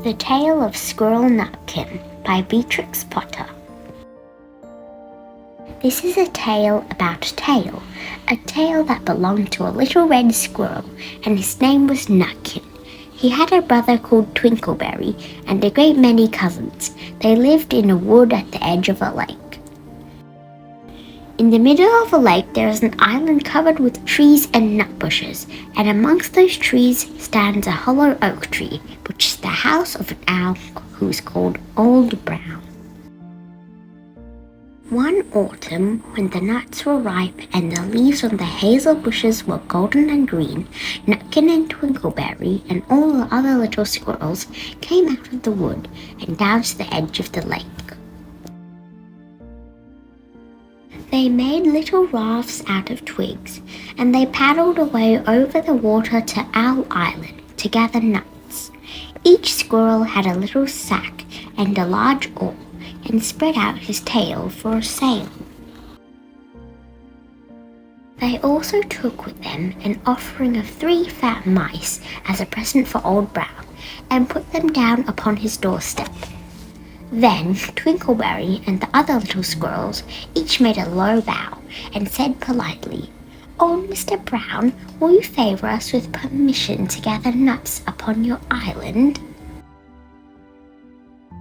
The Tale of Squirrel Nutkin by Beatrix Potter. This is a tale about a tale that belonged to a little red squirrel, and his name was Nutkin. He had a brother called Twinkleberry and a great many cousins. They lived in a wood at the edge of a lake. In the middle of the lake there is an island covered with trees and nut bushes, and amongst those trees stands a hollow oak tree, which is the house of an owl who is called Old Brown. One autumn, when the nuts were ripe and the leaves on the hazel bushes were golden and green, Nutkin and Twinkleberry and all the other little squirrels came out of the wood and down to the edge of the lake. They made little rafts out of twigs, and they paddled away over the water to Owl Island to gather nuts. Each squirrel had a little sack and a large oar, and spread out his tail for a sail. They also took with them an offering of 3 fat mice as a present for Old Brown, and put them down upon his doorstep. Then Twinkleberry and the other little squirrels each made a low bow and said politely, "Oh, Mr. Brown, will you favour us with permission to gather nuts upon your island?"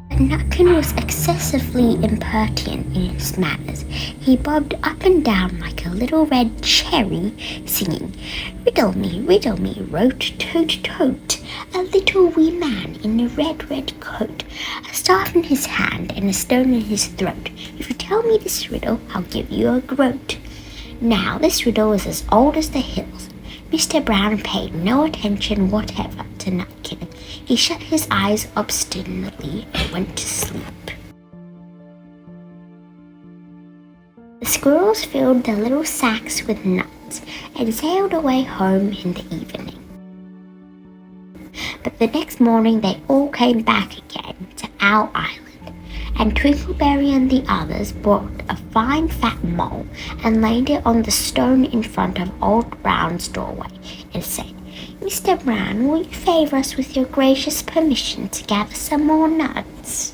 But Nutkin was excessively impertinent in his manners. He bobbed up and down like a little red cherry, singing, riddle me, rote, tote, tote, a little wee man in a red, red coat, a staff in his hand and a stone in his throat. If you tell me this riddle, I'll give you a groat. Now, this riddle was as old as the hills. Mr. Brown paid no attention whatever to Nutkin. He shut his eyes obstinately and went to sleep. The squirrels filled their little sacks with nuts and sailed away home in the evening. But the next morning they all came back again to Owl Island, and Twinkleberry and the others brought a fine fat mole and laid it on the stone in front of Old Brown's doorway and said, "Mr. Brown, will you favour us with your gracious permission to gather some more nuts?"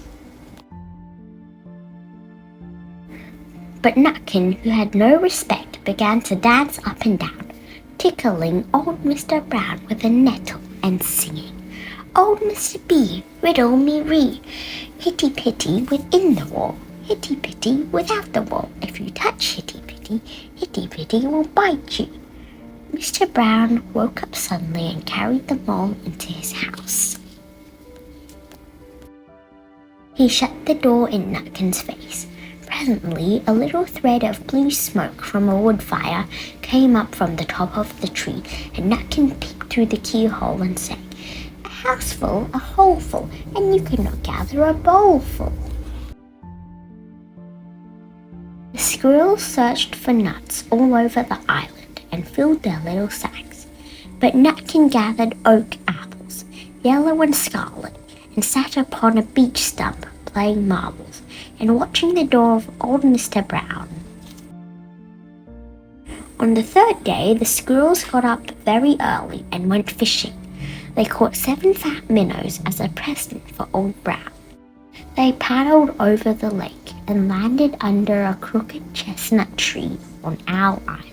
But Nutkin, who had no respect, began to dance up and down, tickling old Mr. Brown with a nettle and singing, "Old Mr. B, riddle me ree, hitty-pitty within the wall, hitty-pitty without the wall. If you touch hitty-pitty, hitty-pitty will bite you." Mr. Brown woke up suddenly and carried the mole into his house. He shut the door in Nutkin's face. Presently, a little thread of blue smoke from a wood fire came up from the top of the tree, and Nutkin peeped through the keyhole and said, "A houseful, a holeful, and you could not gather a bowlful." The squirrels searched for nuts all over the island and filled their little sacks, but Nutkin gathered oak apples, yellow and scarlet, and sat upon a beech stump playing marbles and watching the door of old Mr. Brown. On the 3rd day, the squirrels got up very early and went fishing. They caught 7 fat minnows as a present for Old Brown. They paddled over the lake and landed under a crooked chestnut tree on Owl Island.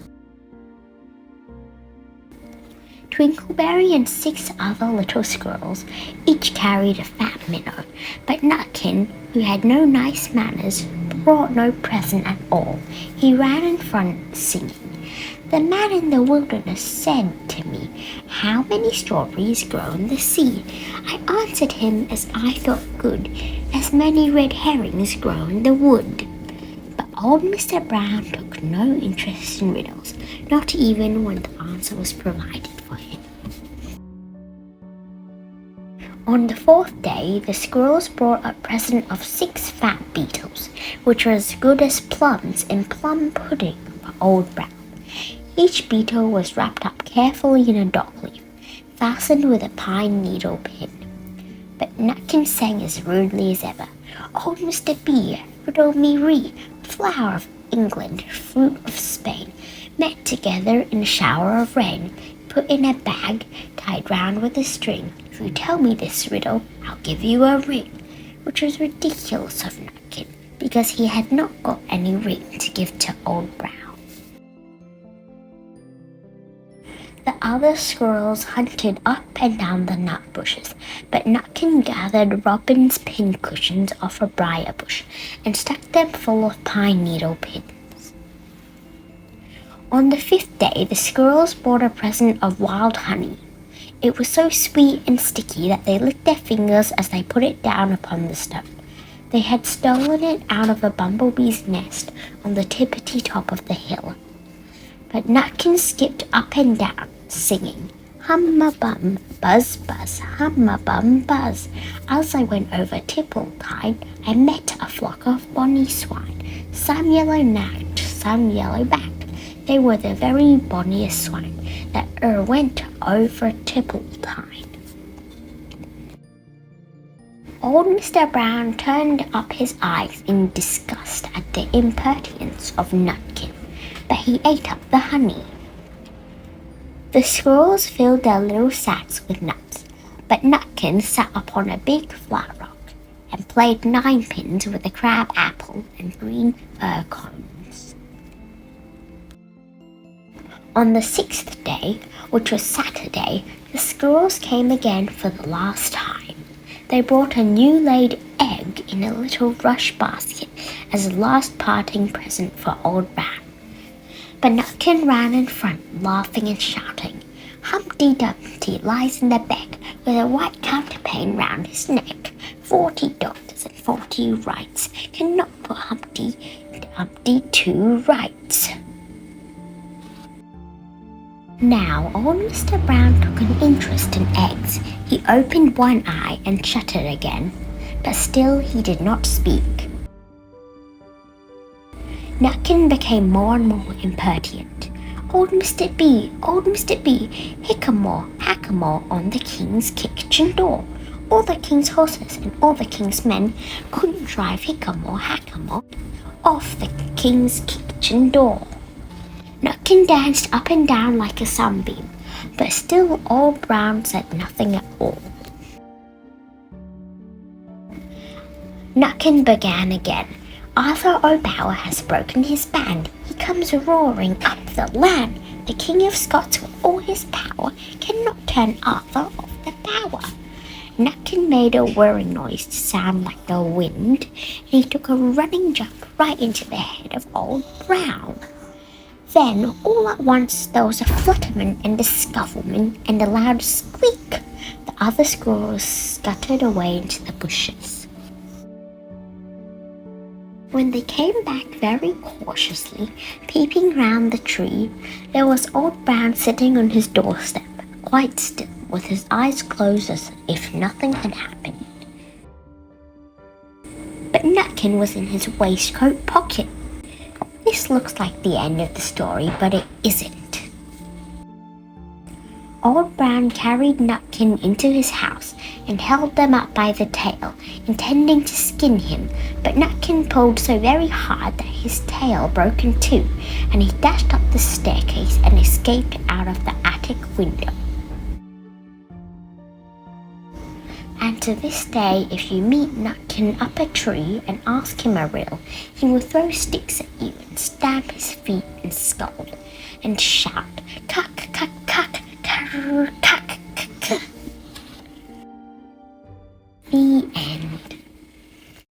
Twinkleberry and 6 other little squirrels each carried a fat minnow, but Nutkin, who had no nice manners, brought no present at all. He ran in front singing, "The man in the wilderness said to me, 'How many strawberries grow in the sea?' I answered him as I thought good, 'As many red herrings grow in the wood.'" But old Mr. Brown took no interest in riddles, not even when the answer was provided for him. On the 4th day, the squirrels brought a present of 6 fat beetles, which were as good as plums in plum pudding for Old Brown. Each beetle was wrapped up carefully in a dock leaf, fastened with a pine needle pin. But Nutkin sang as rudely as ever, "Old Mr. B, riddle me ree, flower of England, fruit of Spain, met together in a shower of rain, put in a bag tied round with a string. If you tell me this riddle, I'll give you a ring. Which was ridiculous of Nutkin, because he had not got any ring to give to Old Brown. The other squirrels hunted up and down the nut bushes, but Nutkin gathered robin's pincushions off a briar bush and stuck them full of pine needle pins. On the 5th day, the squirrels brought a present of wild honey. It was so sweet and sticky that they licked their fingers as they put it down upon the stone. They had stolen it out of a bumblebee's nest on the tippity top of the hill. But Nutkin skipped up and down, singing, hum-a-bum, buzz-buzz, hum-a-bum, buzz. As I went over Tipple-tide, I met a flock of bonny swine, some yellow-nacked, some yellow-backed. They were the very bonniest swine that went over Tipple-tide. Old Mr. Brown turned up his eyes in disgust at the impertinence of Nutkin, but he ate up the honey. The squirrels filled their little sacks with nuts, but Nutkin sat upon a big flat rock and played ninepins with a crab apple and green fir cones. On the 6th day, which was Saturday, the squirrels came again for the last time. They brought a new laid egg in a little rush basket as a last parting present for Old Brown. But Nutkin ran in front, laughing and shouting, Humpty Dumpty lies in the bed with a white counterpane round his neck. 40 doctors and 40 rights cannot put Humpty Dumpty to rights. Now old Mr. Brown took an interest in eggs. He opened one eye and shut it again, but still he did not speak. Nutkin became more and more impertinent. Old Mr. B, hickamore, hackamore on the king's kitchen door. All the king's horses and all the king's men couldn't drive hickamore, hackamore off the king's kitchen door. Nutkin danced up and down like a sunbeam, but still Old Brown said nothing at all. Nutkin began again. Arthur O'Bower has broken his band. He comes roaring up the land. The King of Scots with all his power cannot turn Arthur off the bower. Nutkin made a whirring noise to sound like the wind, and he took a running jump right into the head of Old Brown. Then, all at once, there was a flutterment and a scufflement and a loud squeak. The other squirrels scuttered away into the bushes. When they came back very cautiously, peeping round the tree, there was Old Brown sitting on his doorstep, quite still, with his eyes closed as if nothing had happened. But Nutkin was in his waistcoat pocket. This looks like the end of the story, but it isn't. Old Brown carried Nutkin into his house and held them up by the tail, intending to skin him, but Nutkin pulled so very hard that his tail broke in two, and he dashed up the staircase and escaped out of the attic window. And to this day, if you meet Nutkin up a tree and ask him a riddle, he will throw sticks at you and stamp his feet and scold and shout, "Cuck, cuck, cuck, cuck, cuck, cuck." The end.